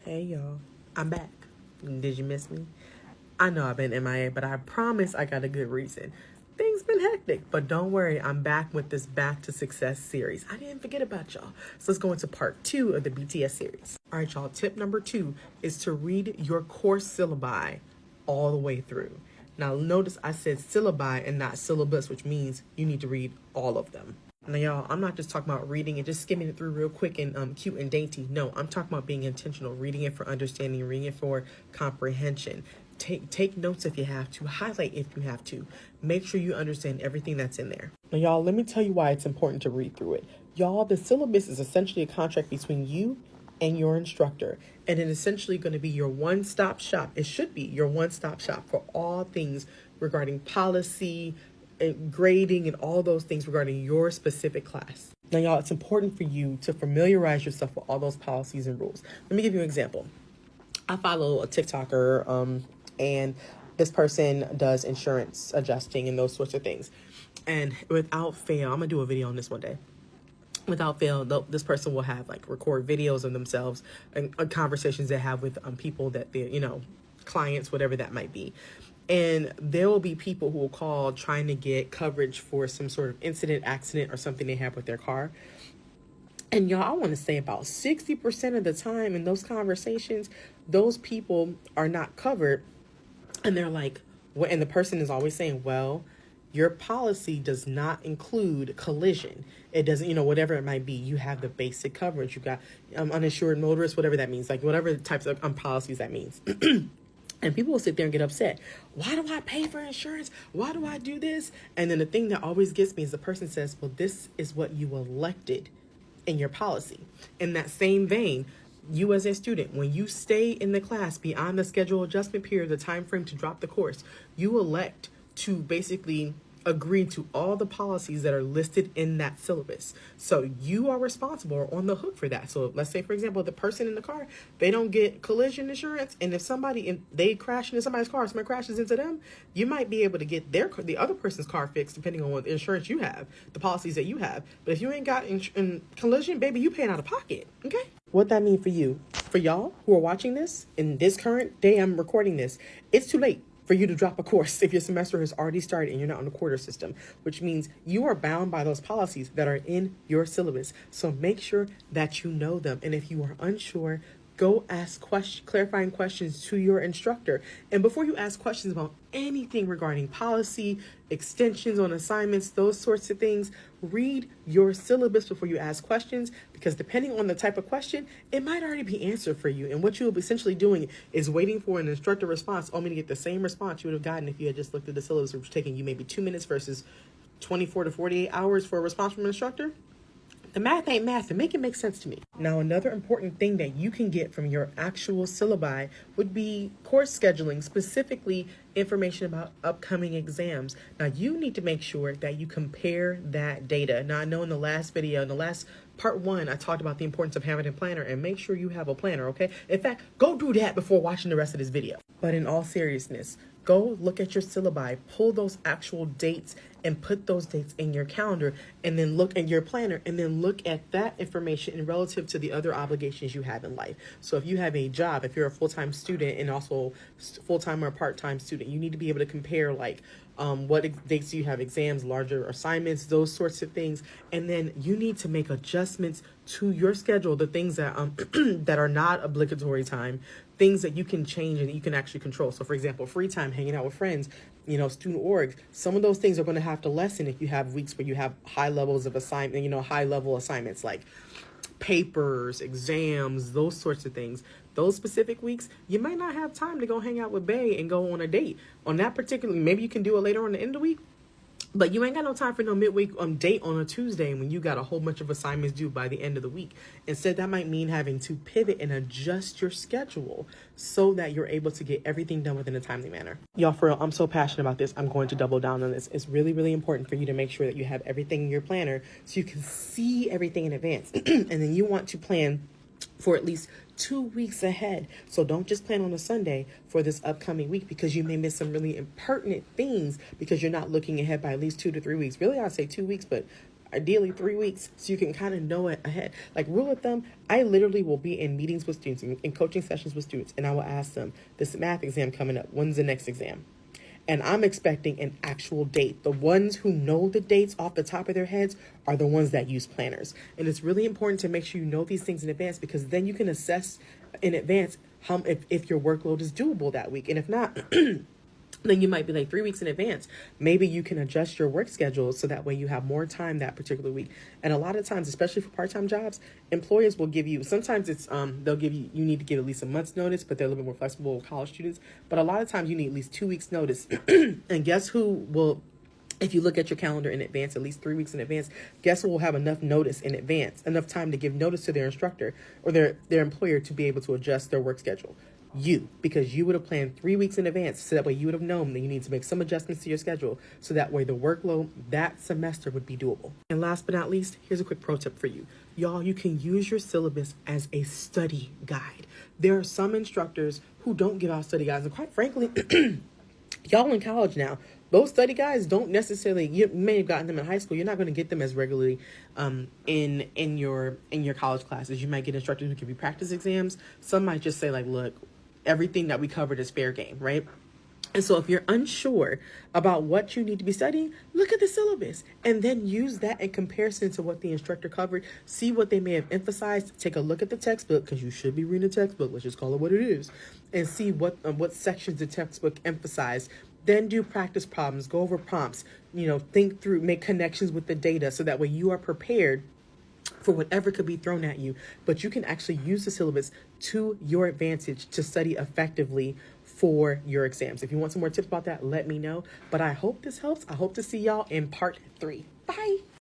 Hey y'all, I'm back. Did you miss me? I know I've been MIA, but I promise I got a good reason. Things been hectic, but don't worry, I'm back with this Back to Success series. I didn't forget about y'all. So let's go into part 2 of the BTS series. All right, y'all, tip number 2 is to read your course syllabi all the way through. Now notice I said syllabi and not syllabus, which means you need to read all of them. Now, y'all, I'm not just talking about reading and just skimming it through real quick and cute and dainty. No, I'm talking about being intentional, reading it for understanding, reading it for comprehension. Take notes if you have to, highlight if you have to. Make sure you understand everything that's in there. Now, y'all, let me tell you why it's important to read through it. Y'all, the syllabus is essentially a contract between you and your instructor, and it's essentially going to be your one-stop shop. It should be your one-stop shop for all things regarding policy, and grading, and all those things regarding your specific class. Now, y'all, it's important for you to familiarize yourself with all those policies and rules. Let me give you an example. I follow a TikToker, and this person does insurance adjusting and those sorts of things. And without fail, I'm gonna do a video on this one day. Without fail, this person will have record videos of themselves and conversations they have with people that they're, clients, whatever that might be. And there will be people who will call trying to get coverage for some sort of incident, accident, or something they have with their car. And y'all, I want to say about 60% of the time in those conversations, those people are not covered. And they're like, what? And the person is always saying, well, your policy does not include collision. It doesn't, whatever it might be. You have the basic coverage. You got uninsured motorists, whatever that means, whatever types of policies that means. And people will sit there and get upset. Why do I pay for insurance? Why do I do this? And then the thing that always gets me is the person says, well, this is what you elected in your policy. In that same vein, you as a student, when you stay in the class beyond the schedule adjustment period, the time frame to drop the course, you elect to basically agree to all the policies that are listed in that syllabus. So you are responsible or on the hook for that. So let's say, for example, the person in the car, they don't get collision insurance. And if they crash into somebody's car, somebody crashes into them, you might be able to get the other person's car fixed depending on what insurance you have, the policies that you have. But if you ain't got collision, baby, you paying out of pocket. Okay. What that mean for you? For y'all who are watching this in this current day I'm recording this, it's too late for you to drop a course if your semester has already started and you're not on the quarter system, which means you are bound by those policies that are in your syllabus. So make sure that you know them. And if you are unsure, go ask clarifying questions to your instructor. And before you ask questions about anything regarding policy, extensions on assignments, those sorts of things, read your syllabus before you ask questions, because depending on the type of question, it might already be answered for you. And what you'll be essentially doing is waiting for an instructor response, only to get the same response you would have gotten if you had just looked at the syllabus, which was taking you maybe 2 minutes versus 24 to 48 hours for a response from an instructor. The math ain't math, and make it make sense to me. Now, another important thing that you can get from your actual syllabi would be course scheduling, specifically information about upcoming exams. Now, you need to make sure that you compare that data. Now, I know in the last video, in the last part 1, I talked about the importance of having a planner, and make sure you have a planner, okay? In fact, go do that before watching the rest of this video. But in all seriousness, go look at your syllabi, pull those actual dates and put those dates in your calendar, and then look at your planner, and then look at that information in relative to the other obligations you have in life. So if you have a job, if you're a full-time student and also full-time or part-time student, you need to be able to compare what dates do you have exams, larger assignments, those sorts of things. And then you need to make adjustments to your schedule, the things that that are not obligatory time, things that you can change and that you can actually control. So for example, free time, hanging out with friends, student orgs, some of those things are going to have to lessen if you have weeks where you have high levels of assignment, high level assignments like papers, exams, those sorts of things. Those specific weeks, you might not have time to go hang out with Bae and go on a date. On that particular, maybe you can do it later on the end of the week, but you ain't got no time for no midweek date on a Tuesday when you got a whole bunch of assignments due by the end of the week. Instead, that might mean having to pivot and adjust your schedule so that you're able to get everything done within a timely manner. Y'all, for real, I'm so passionate about this. I'm going to double down on this. It's really, really important for you to make sure that you have everything in your planner so you can see everything in advance. And then you want to plan for at least 2 weeks ahead. So don't just plan on a Sunday for this upcoming week, because you may miss some really impertinent things because you're not looking ahead by at least 2 to 3 weeks. Really, I'd say 2 weeks, but ideally 3 weeks, so you can kind of know it ahead. Like, rule of thumb, I literally will be in meetings with students, in coaching sessions with students, and I will ask them, this math exam coming up, when's the next exam? And I'm expecting an actual date. The ones who know the dates off the top of their heads are the ones that use planners. And it's really important to make sure you know these things in advance, because then you can assess in advance how if your workload is doable that week. And if not, then you might be like 3 weeks in advance. Maybe you can adjust your work schedule so that way you have more time that particular week. And a lot of times, especially for part-time jobs, employers will give you, sometimes it's, they'll give you, you need to give at least a month's notice, but they're a little bit more flexible with college students. But a lot of times you need at least 2 weeks notice. And guess who will, if you look at your calendar in advance, at least 3 weeks in advance, guess who will have enough notice in advance, enough time to give notice to their instructor or their employer to be able to adjust their work schedule? You, because you would have planned 3 weeks in advance, so that way you would have known that you need to make some adjustments to your schedule, so that way the workload that semester would be doable. And last but not least, here's a quick pro tip for you. Y'all, you can use your syllabus as a study guide. There are some instructors who don't give out study guides, and quite frankly, y'all in college now, those study guides don't necessarily, you may have gotten them in high school. You're not going to get them as regularly in your college classes. You might get instructors who give you practice exams. Some might just say like, look, everything that we covered is fair game, right? And so if you're unsure about what you need to be studying, look at the syllabus and then use that in comparison to what the instructor covered. See what they may have emphasized. Take a look at the textbook, because you should be reading the textbook. Let's just call it what it is. And see what sections the textbook emphasized. Then do practice problems, go over prompts, think through, make connections with the data, so that way you are prepared for whatever could be thrown at you. But you can actually use the syllabus to your advantage to study effectively for your exams. If you want some more tips about that, let me know. But I hope this helps. I hope to see y'all in part 3. Bye.